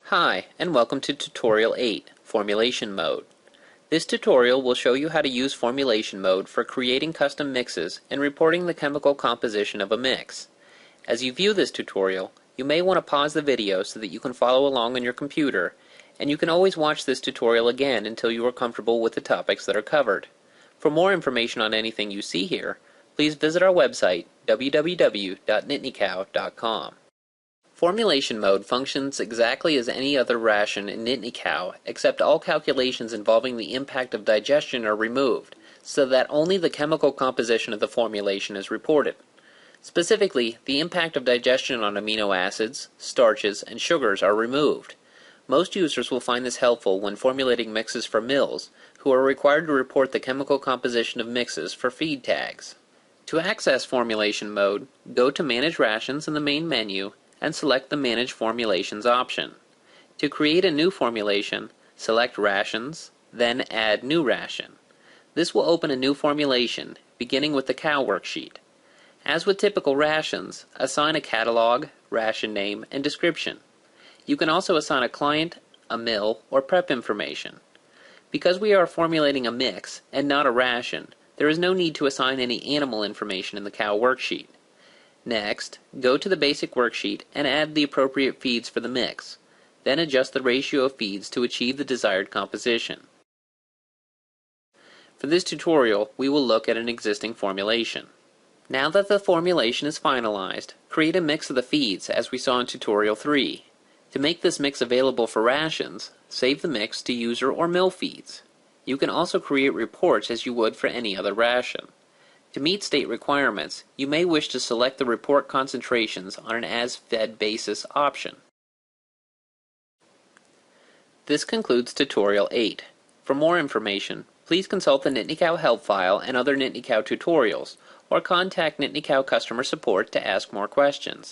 Hi, and welcome to Tutorial 8, Formulation Mode. This tutorial will show you how to use Formulation Mode for creating custom mixes and reporting the chemical composition of a mix. As you view this tutorial, you may want to pause the video so that you can follow along on your computer, and you can always watch this tutorial again until you are comfortable with the topics that are covered. For more information on anything you see here, please visit our website, www.NittanyCow.com. Formulation mode functions exactly as any other ration in NittanyCow, except all calculations involving the impact of digestion are removed, so that only the chemical composition of the formulation is reported. Specifically, the impact of digestion on amino acids, starches, and sugars are removed. Most users will find this helpful when formulating mixes for mills, who are required to report the chemical composition of mixes for feed tags. To access Formulation mode, go to Manage Rations in the main menu and select the Manage Formulations option. To create a new formulation, select Rations, then Add New Ration. This will open a new formulation, beginning with the cow worksheet. As with typical rations, assign a catalog, ration name, and description. You can also assign a client, a mill, or prep information. Because we are formulating a mix and not a ration, there is no need to assign any animal information in the cow worksheet. Next, go to the basic worksheet and add the appropriate feeds for the mix. Then adjust the ratio of feeds to achieve the desired composition. For this tutorial, we will look at an existing formulation. Now that the formulation is finalized, create a mix of the feeds as we saw in Tutorial 3. To make this mix available for rations, save the mix to user or mill feeds. You can also create reports as you would for any other ration. To meet state requirements, you may wish to select the report concentrations on an as-fed basis option. This concludes Tutorial 8. For more information, please consult the NittanyCow help file and other NittanyCow tutorials, or contact NittanyCow customer support to ask more questions.